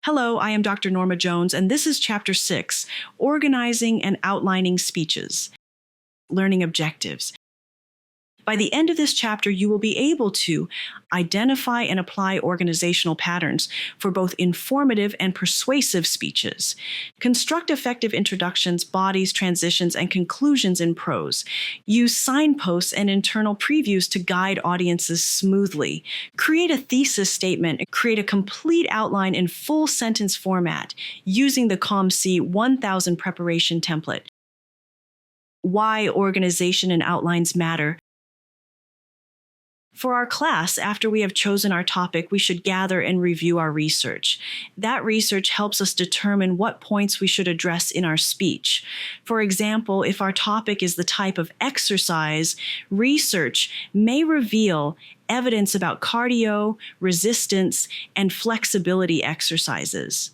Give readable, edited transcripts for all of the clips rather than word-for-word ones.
Hello, I am Dr. Norma Jones, and this is Chapter 6, Organizing and Outlining Speeches, Learning Objectives. By the end of this chapter, you will be able to identify and apply organizational patterns for both informative and persuasive speeches, construct effective introductions, bodies, transitions, and conclusions in prose, use signposts and internal previews to guide audiences smoothly, create a thesis statement, create a complete outline in full sentence format using the COM-C 1000 preparation template. Why organization and outlines matter. For our class, after we have chosen our topic, we should gather and review our research. That research helps us determine what points we should address in our speech. For example, if our topic is the type of exercise, research may reveal evidence about cardio, resistance, and flexibility exercises.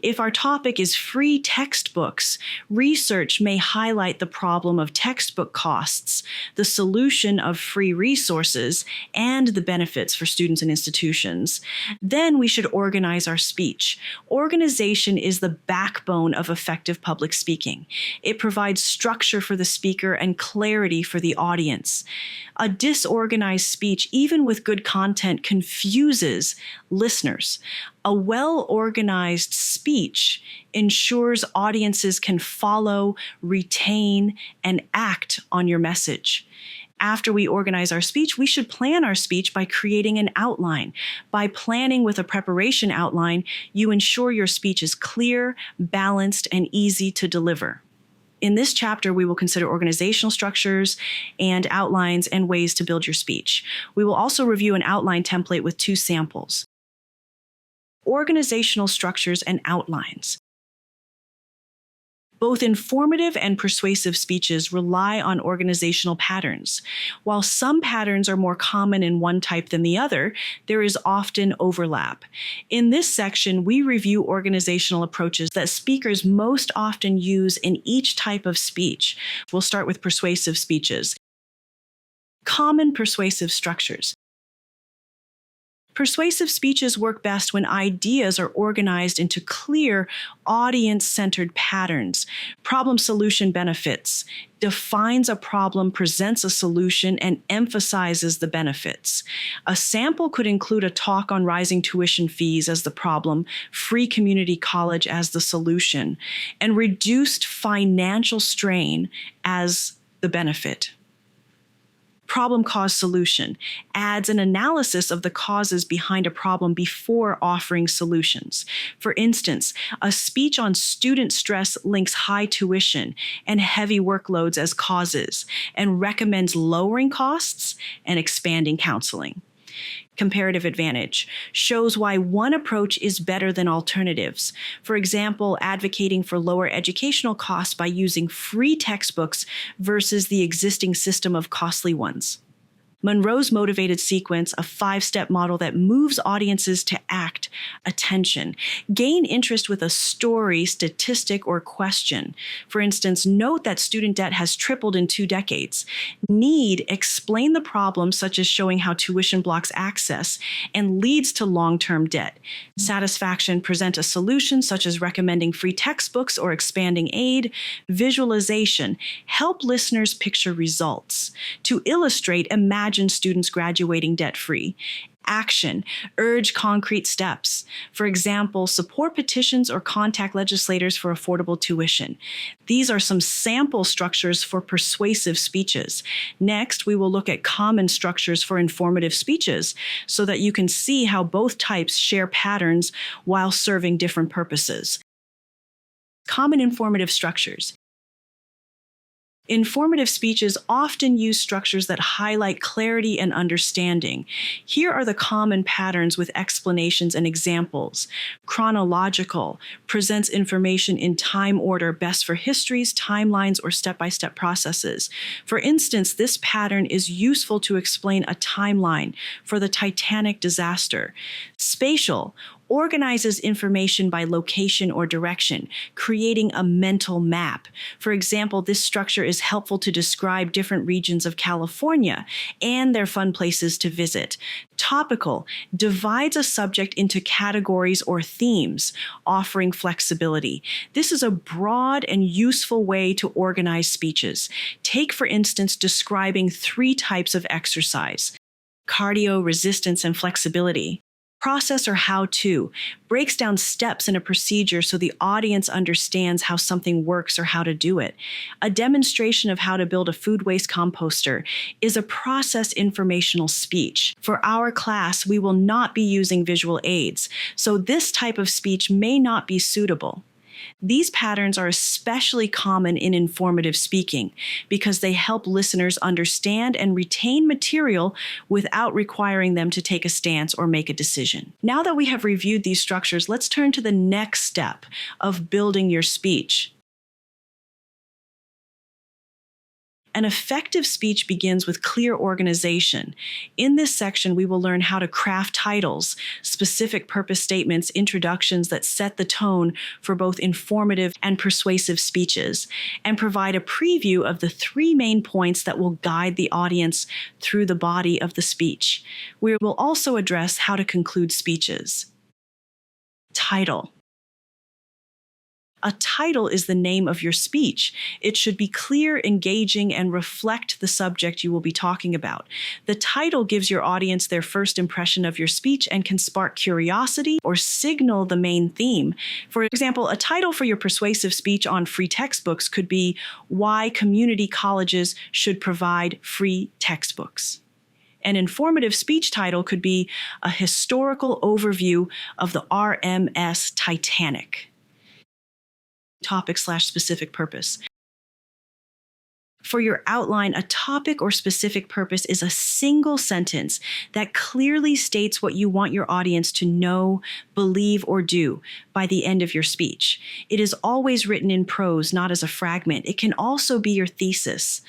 If our topic is free textbooks, research may highlight the problem of textbook costs, the solution of free resources, and the benefits for students and institutions. Then we should organize our speech. Organization is the backbone of effective public speaking. It provides structure for the speaker and clarity for the audience. A disorganized speech, even with good content, confuses listeners. A well-organized speech ensures audiences can follow, retain, and act on your message. After we organize our speech, we should plan our speech by creating an outline. By planning with a preparation outline, you ensure your speech is clear, balanced, and easy to deliver. In this chapter, we will consider organizational structures and outlines and ways to build your speech. We will also review an outline template with 2 samples. Organizational structures and outlines. Both informative and persuasive speeches rely on organizational patterns. While some patterns are more common in one type than the other, there is often overlap. In this section, we review organizational approaches that speakers most often use in each type of speech. We'll start with persuasive speeches. Common persuasive structures. Persuasive speeches work best when ideas are organized into clear, audience-centered patterns. Problem-solution benefits, defines a problem, presents a solution, and emphasizes the benefits. A sample could include a talk on rising tuition fees as the problem, free community college as the solution, and reduced financial strain as the benefit. Problem cause solution adds an analysis of the causes behind a problem before offering solutions. For instance, a speech on student stress links high tuition and heavy workloads as causes and recommends lowering costs and expanding counseling. Comparative advantage shows why one approach is better than alternatives. For example, advocating for lower educational costs by using free textbooks versus the existing system of costly ones. Monroe's motivated sequence, a 5-step model that moves audiences to act, attention. Gain interest with a story, statistic, or question. For instance, note that student debt has tripled in 2 decades. Need, explain the problem, such as showing how tuition blocks access and leads to long-term debt. Satisfaction, present a solution, such as recommending free textbooks or expanding aid. Visualization, help listeners picture results. To illustrate, imagine students graduating debt-free. Action, urge concrete steps. For example, support petitions or contact legislators for affordable tuition. These are some sample structures for persuasive speeches. Next, we will look at common structures for informative speeches so that you can see how both types share patterns while serving different purposes. Common informative structures. Informative speeches often use structures that highlight clarity and understanding. Here are the common patterns with explanations and examples. Chronological, presents information in time order, best for histories, timelines, or step-by-step processes. For instance, this pattern is useful to explain a timeline for the Titanic disaster. Spatial, organizes information by location or direction, creating a mental map. For example, this structure is helpful to describe different regions of California and their fun places to visit. Topical divides a subject into categories or themes, offering flexibility. This is a broad and useful way to organize speeches. Take, for instance, describing 3 types of exercise: cardio, resistance, and flexibility. Process or how-to breaks down steps in a procedure so the audience understands how something works or how to do it. A demonstration of how to build a food waste composter is a process informational speech. For our class, we will not be using visual aids, so this type of speech may not be suitable. These patterns are especially common in informative speaking because they help listeners understand and retain material without requiring them to take a stance or make a decision. Now that we have reviewed these structures, let's turn to the next step of building your speech. An effective speech begins with clear organization. In this section, we will learn how to craft titles, specific purpose statements, introductions that set the tone for both informative and persuasive speeches, and provide a preview of the 3 main points that will guide the audience through the body of the speech. We will also address how to conclude speeches. Title. A title is the name of your speech. It should be clear, engaging, and reflect the subject you will be talking about. The title gives your audience their first impression of your speech and can spark curiosity or signal the main theme. For example, a title for your persuasive speech on free textbooks could be "Why Community Colleges Should Provide Free Textbooks." An informative speech title could be "A Historical Overview of the RMS Titanic." Topic/specific purpose. For your outline, a topic or specific purpose is a single sentence that clearly states what you want your audience to know, believe, or do by the end of your speech. It is always written in prose, not as a fragment. It can also be your thesis.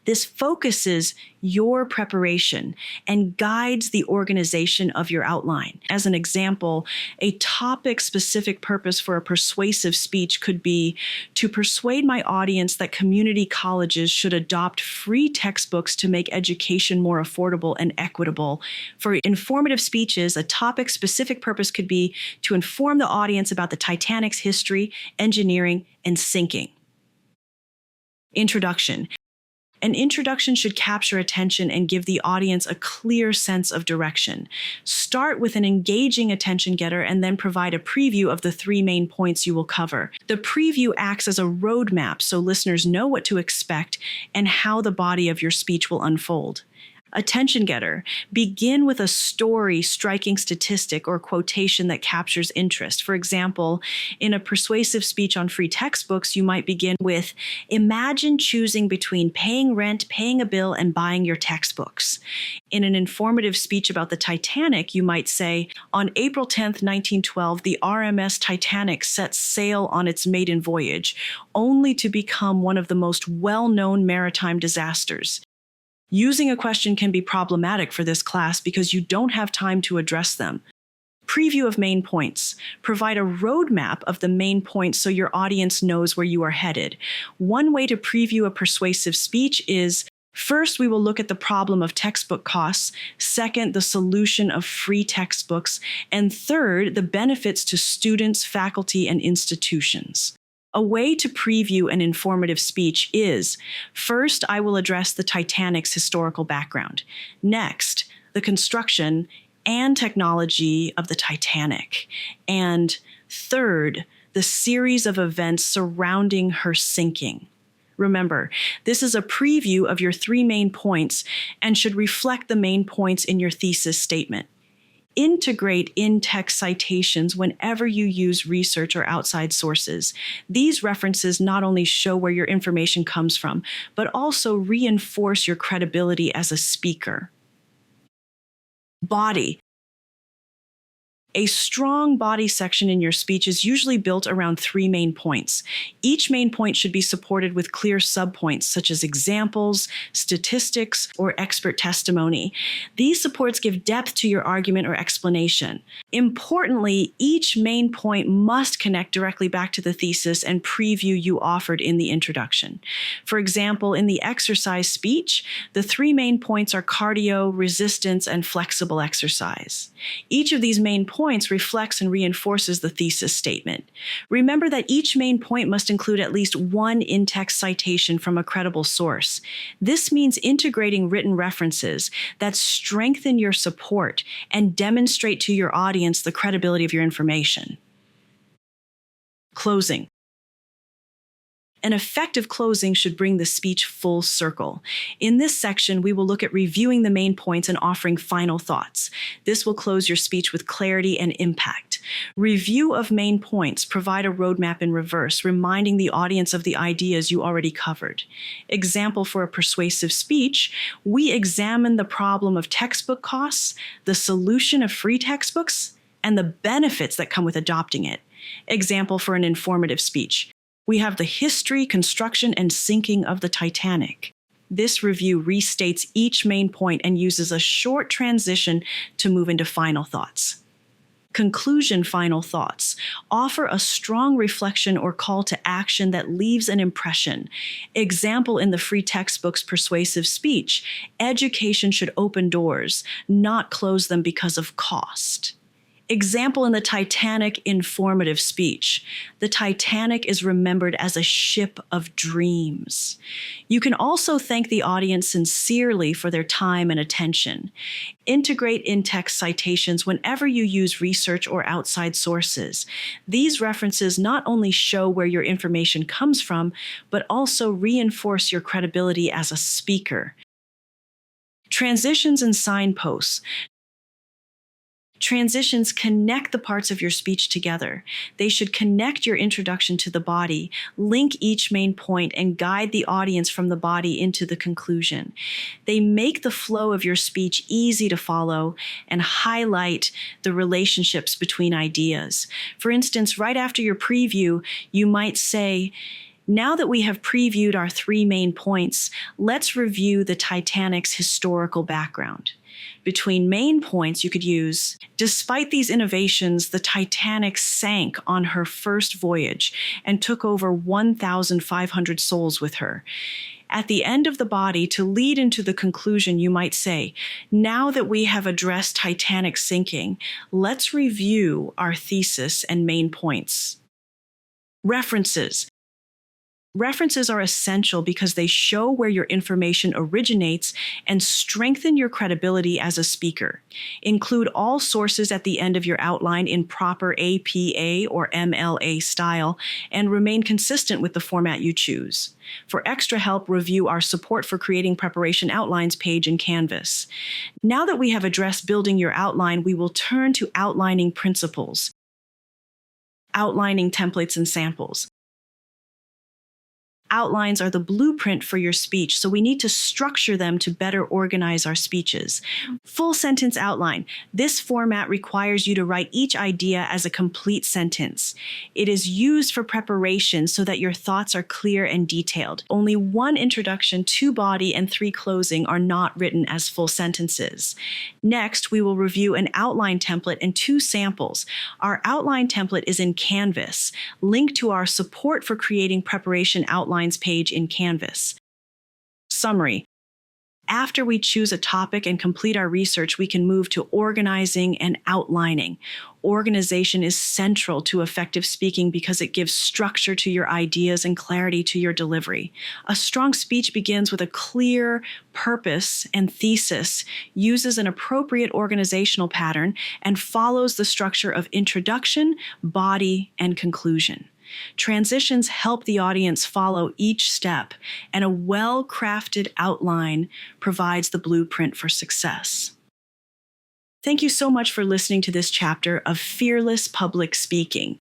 This focuses your preparation and guides the organization of your outline. As an example, a topic-specific purpose for a persuasive speech could be to persuade my audience that community colleges should adopt free textbooks to make education more affordable and equitable. For informative speeches, a topic-specific purpose could be to inform the audience about the Titanic's history, engineering, and sinking. Introduction. An introduction should capture attention and give the audience a clear sense of direction. Start with an engaging attention getter and then provide a preview of the 3 main points you will cover. The preview acts as a roadmap so listeners know what to expect and how the body of your speech will unfold. Attention getter. Begin with a story, striking statistic, or quotation that captures interest. For example, in a persuasive speech on free textbooks, you might begin with, "Imagine choosing between paying rent, paying a bill, and buying your textbooks." In an informative speech about the Titanic, you might say, "On April 10th, 1912, the RMS Titanic set sail on its maiden voyage, only to become one of the most well-known maritime disasters." Using a question can be problematic for this class because you don't have time to address them. Preview of main points. Provide a roadmap of the main points so your audience knows where you are headed. One way to preview a persuasive speech is, first, we will look at the problem of textbook costs. Second, the solution of free textbooks. And third, the benefits to students, faculty, and institutions. A way to preview an informative speech is, first, I will address the Titanic's historical background. Next, the construction and technology of the Titanic. And third, the series of events surrounding her sinking. Remember, this is a preview of your 3 main points and should reflect the main points in your thesis statement. Integrate in-text citations whenever you use research or outside sources. These references not only show where your information comes from, but also reinforce your credibility as a speaker. Body. A strong body section in your speech is usually built around three main points. Each main point should be supported with clear subpoints, such as examples, statistics, or expert testimony. These supports give depth to your argument or explanation. Importantly, each main point must connect directly back to the thesis and preview you offered in the introduction. For example, in the exercise speech, the three main points are cardio, resistance, and flexible exercise. Each of these main points reflects and reinforces the thesis statement. Remember that each main point must include at least one in-text citation from a credible source. This means integrating written references that strengthen your support and demonstrate to your audience the credibility of your information. Closing. An effective closing should bring the speech full circle. In this section, we will look at reviewing the main points and offering final thoughts. This will close your speech with clarity and impact. Review of main points provide a roadmap in reverse, reminding the audience of the ideas you already covered. Example for a persuasive speech, we examine the problem of textbook costs, the solution of free textbooks, and the benefits that come with adopting it. Example for an informative speech. We have the history, construction, and sinking of the Titanic. This review restates each main point and uses a short transition to move into final thoughts. Conclusion final thoughts offer a strong reflection or call to action that leaves an impression. Example in the free textbook's persuasive speech, education should open doors, not close them because of cost. Example in the Titanic informative speech. The Titanic is remembered as a ship of dreams. You can also thank the audience sincerely for their time and attention. Integrate in-text citations whenever you use research or outside sources. These references not only show where your information comes from, but also reinforce your credibility as a speaker. Transitions and signposts. Transitions connect the parts of your speech together. They should connect your introduction to the body, link each main point, and guide the audience from the body into the conclusion. They make the flow of your speech easy to follow and highlight the relationships between ideas. For instance, right after your preview, you might say, "Now that we have previewed our three main points, let's review the Titanic's historical background." Between main points, you could use, "Despite these innovations, the Titanic sank on her first voyage and took over 1,500 souls with her." At the end of the body, to lead into the conclusion, you might say, "Now that we have addressed Titanic sinking, let's review our thesis and main points." References. References are essential because they show where your information originates and strengthen your credibility as a speaker. Include all sources at the end of your outline in proper APA or MLA style and remain consistent with the format you choose. For extra help, review our support for creating preparation outlines page in Canvas. Now that we have addressed building your outline, we will turn to outlining principles. Outlining templates and samples. Outlines are the blueprint for your speech, so we need to structure them to better organize our speeches. Full sentence outline. This format requires you to write each idea as a complete sentence. It is used for preparation so that your thoughts are clear and detailed. Only one introduction, two body, and three closing are not written as full sentences. Next, we will review an outline template and two samples. Our outline template is in Canvas. Link to our support for creating preparation outlines page in Canvas. Summary. After we choose a topic and complete our research, we can move to organizing and outlining. Organization is central to effective speaking because it gives structure to your ideas and clarity to your delivery. A strong speech begins with a clear purpose and thesis, uses an appropriate organizational pattern, and follows the structure of introduction, body, and conclusion. Transitions help the audience follow each step, and a well-crafted outline provides the blueprint for success. Thank you so much for listening to this chapter of Fearless Public Speaking.